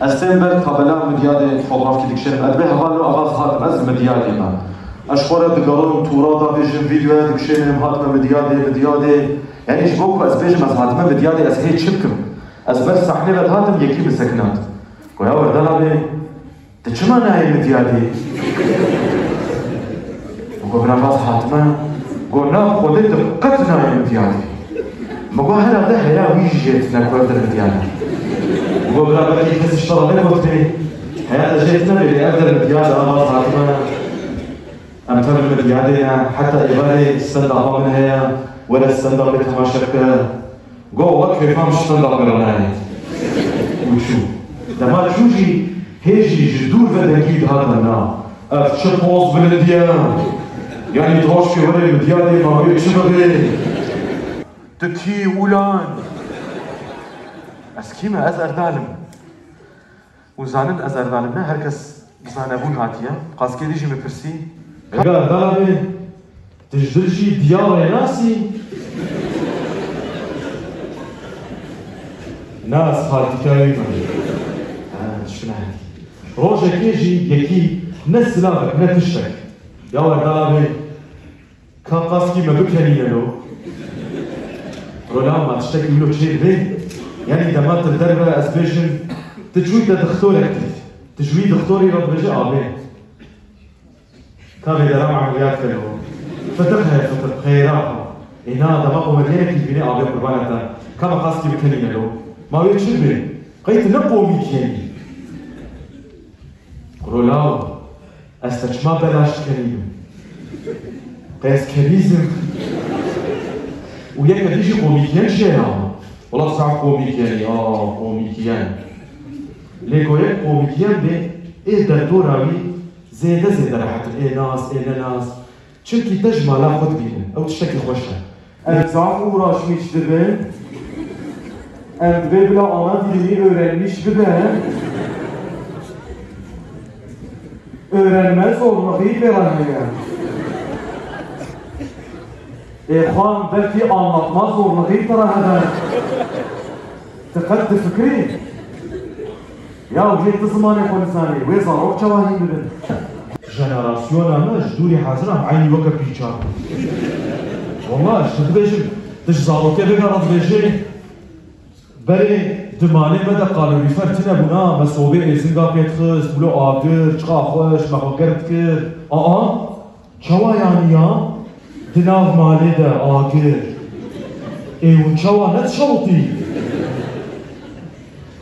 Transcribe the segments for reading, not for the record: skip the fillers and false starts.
السنبر قبلا مديادي فوتوغراف كي دكشن أدبي هوالو أغاز هاتم أز مديادي ما أشخورة دقارون تورا بيجن فيديو دكشن هاتم مديادي يعني جبوكو أز بيجن أز هاتم مديادي أز هيت شبكم أز بس صحني لد هاتم يكي بسكنات قويا وردانا بي تشما ناي مديادي وقبنا باز هاتم قلنا خودت دقت ناي مديادي مقو هلا ده هيا ويجيت نكوردر مديادي وقبنا بقى يحس اشترى لي وقت بي هيا جيتنا اللي أقدر مديادي أغاز هاتم أمثال المديادي حتى إباري السندة من هي ولا السندة اللي تماشك جو وقت فهم السندة برناي وشو لما تشوجي هيجي جدور بدنكيد هذا النا أفتشبوز بالديان يعني تروش في ولا المديادي ما بيكشبه تكي ولان أسكيما أزر دالم وزانن أزر دالم هركس زانبون هاتيا قاسكي ديجي مبرسي قال دالبي تجدرشي ديار ناسي ناس خالتكاوي شنو هادي روجك يجي يكي نسلابك نتشك يا ولد دالبي كان قاسكي ما بكني له رولا ما تشتكي له شيء بيه يعني إذا ما تدرب أسبيشن تجويد دكتورك تجويد دكتوري رد بيجي آبين كان يدرم عمليات له فتقها خيراتها هنا دماغه مدينة البناء عبد قربانة كما قاسكي بكنية له ما يتشبه قيت نقو ميكيني قولوا استجمع بلاش كريم قيس كريزم وياك تيجي قوميكيان شيئا والله صعب قوميكياني قوميكيان ليكو ياك قوميكيان بي ايه دردوراوي زيادة راحت ناس ناس چونكي تجمع لا خود بينن او تشتكي خوشها Exam uğraşmış gibi ve bile ana dilini öğrenmiş gibi öğrenmez zorluğu verenmeye Xan belki anlatmaz zorluğu tarafından تقد فكري يا وجيت زماني كونساني ويزارو جواهي بدن جنراسيون انا جدوري حاضر عيني وقت بيجار والله شتبيجم تجزارو كيف قرض بيجي بري دماني مدى قالوا لي فرتنا بنا مسوبي ازنقا بيتخس بلو آقر چقا خوش مخو قرد كر چوا يعني يا دناغ مالي دا آقر ايون چوا نت شوطي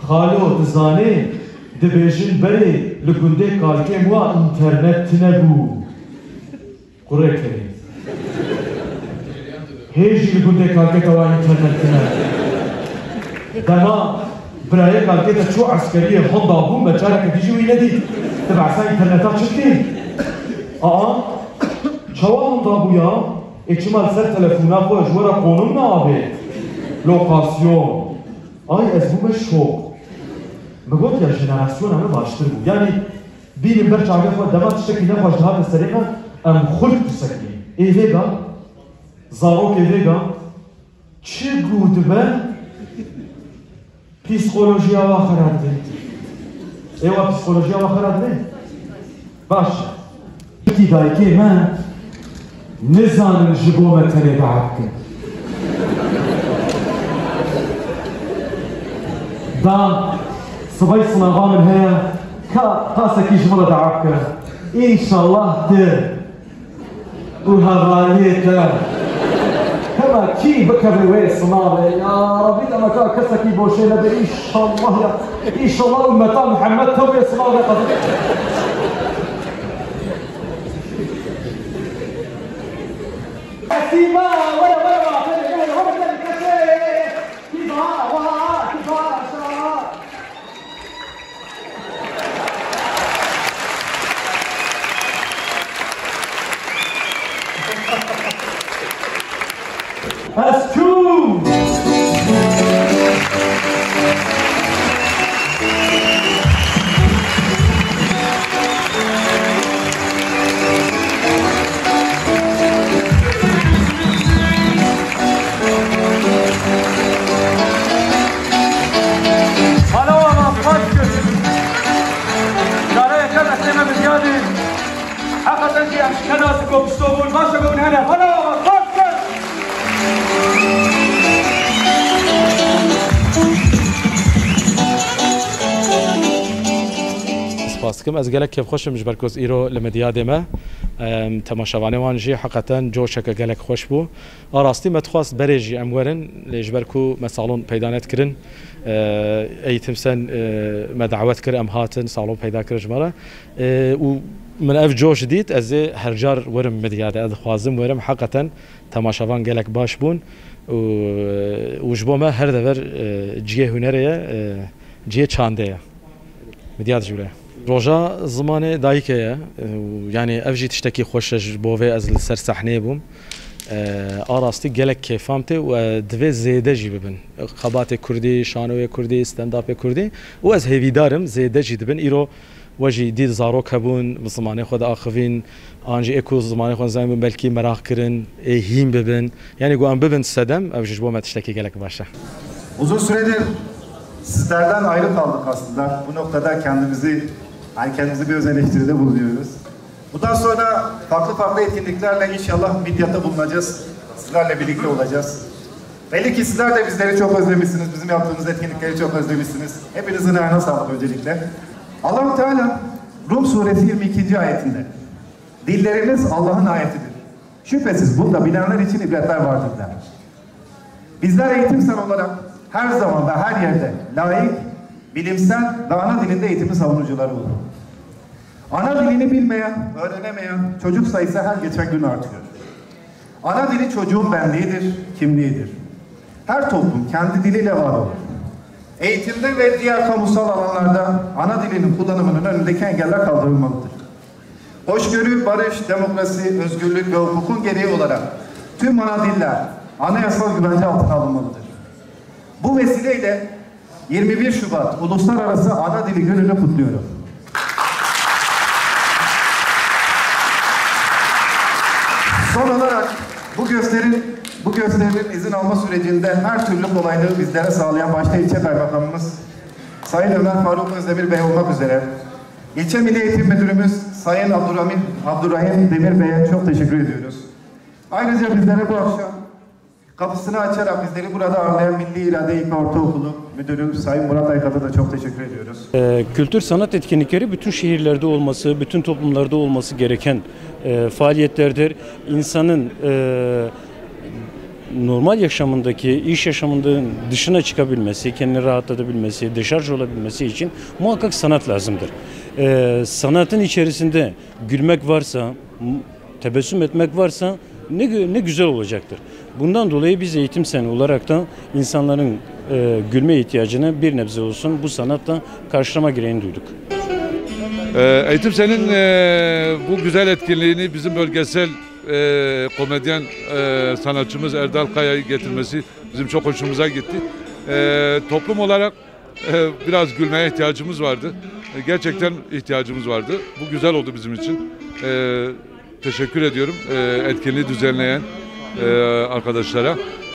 خالو تزاني دبيجن بري لقندي قالكي موا انترنت تنبو قرأ كريم هيجي لقندي قالكي توا انترنت تنبو دما براي قالكي تشو عسكرية هوندا بوم بجارك تيجي ويندي تبع سا انترنتات شكي شوا هوندا بويا اجمال سر تلفونا بو اجورا قونم نابي لوكاسيون اي ازبو مشوق مقول يا جنراسيون انا باشتر بو يعني بين برجع قفوا دمات الشكل نخوش هذا السريقة ام خلق السكين اي فيغا زاروك اي فيغا چه قود به پسیکولوژیا و خرد بید ایوا پسیکولوژیا و خرد بید باشه ابتدایی که من نزانم جبومه تنه بعد کن دام صبي صناغا من هيا قاسك يجمل دعاك ان شاء الله دير وهغاليك كما كي بكر ويس صناغا يا ربي لما كان كسكي بوشينا ان شاء الله ان شاء الله المتى محمد توبي صناغا قصدي سيما ولا That's true! Medya bana kalksın. سپاسکم از گلک کیف خوشم جبر کوز ایرو لمدیا دمه تماشاوانه وانجی حقیقتا جوشک گلک خوش بو آراستی متخواست بريجي امورن لجبر کو مسالون پیدانت کرن ایتم سن مدعوت کر ام هاتن سالون پیدا کر جمره و من اف جوش دید از هر جار ورم مدیا ده خوازم ورم حقیقتا تماشاوان گلک باش بون و جبوما هر دور جیه هنریه جیه چانده مدیا جوره روجا زمانه دایکه yani evjî tiştekî xweş ji bo vê ez li ser sehneyê bûm arastî gelek kêfam tê û divê zêde jî bibin xebatê Kurdî, şanoyê Kurdî, stand-upê Kurdî û ez hêvîdar im zêde jî dibin îro we jî dît zarok hebûn bi zimanê xwe de axivîn an jî ê ku zimanê xwe zanîn belkî merak kirin ê hîn bibin yani gu an bibin sedem ev ji bo me tiştekî gelek baş e. Uzun süredir sizlerden ayrı kaldık aslında. Bu noktada kendimizi bir öz eleştiride bulunuyoruz. Bundan sonra farklı etkinliklerle inşallah Midyat'ta bulunacağız. Sizlerle birlikte olacağız. Belli ki sizler de bizleri çok özlemişsiniz. Bizim yaptığımız etkinlikleri çok özlemişsiniz. Hepinizin ayağına sağlık öncelikle. Allah-u Teala Rum suresi 22. ayetinde dilleriniz Allah'ın ayetidir. Şüphesiz bunda bilenler için ibretler vardır der. Bizler eğitimsel olarak her zaman ve her yerde layık, bilimsel ve ana dilinde eğitimin savunucuları olur. Ana dilini bilmeyen, öğrenemeyen çocuk sayısı her geçen gün artıyor. Ana dili çocuğun benliğidir, kimliğidir. Her toplum kendi diliyle var olur. Eğitimde ve diğer kamusal alanlarda ana dilinin kullanımının önündeki engeller kaldırılmalıdır. Hoşgörü, barış, demokrasi, özgürlük ve hukukun gereği olarak tüm ana diller anayasal güvence altına alınmalıdır. Bu vesileyle 21 Şubat Uluslararası Ana Dili Günü'nü kutluyorum. Son olarak bu gösterinin izin alma sürecinde her türlü kolaylığı bizlere sağlayan başta ilçe kaymakamımız Sayın Ömer Faruk Özdemir Bey olmak üzere İlçe Milli Eğitim Müdürümüz Sayın Abdurrahim Demir Bey'e çok teşekkür ediyoruz. Ayrıca bizlere bu akşam kapısını açarak bizleri burada ağırlayan Milli İrade İlk Ortaokulu Müdürü Sayın Murat Aykat'a da çok teşekkür ediyoruz. Kültür sanat etkinlikleri bütün şehirlerde olması, bütün toplumlarda olması gereken faaliyetlerdir. İnsanın normal yaşamındaki, iş yaşamının dışına çıkabilmesi, kendini rahatlatabilmesi, deşarj olabilmesi için muhakkak sanat lazımdır. Sanatın içerisinde gülmek varsa, tebessüm etmek varsa ne güzel olacaktır. Bundan dolayı biz eğitim seni olarak da insanların gülme ihtiyacını bir nebze olsun bu sanatla karşılama gereğini duyduk. Eğitim senin bu güzel etkinliğini bizim bölgesel komedyen sanatçımız Erdal Kaya'yı getirmesi bizim çok hoşumuza gitti. Toplum olarak biraz gülmeye ihtiyacımız vardı. Gerçekten ihtiyacımız vardı. Bu güzel oldu bizim için. Teşekkür ediyorum etkinliği düzenleyen arkadaşlara.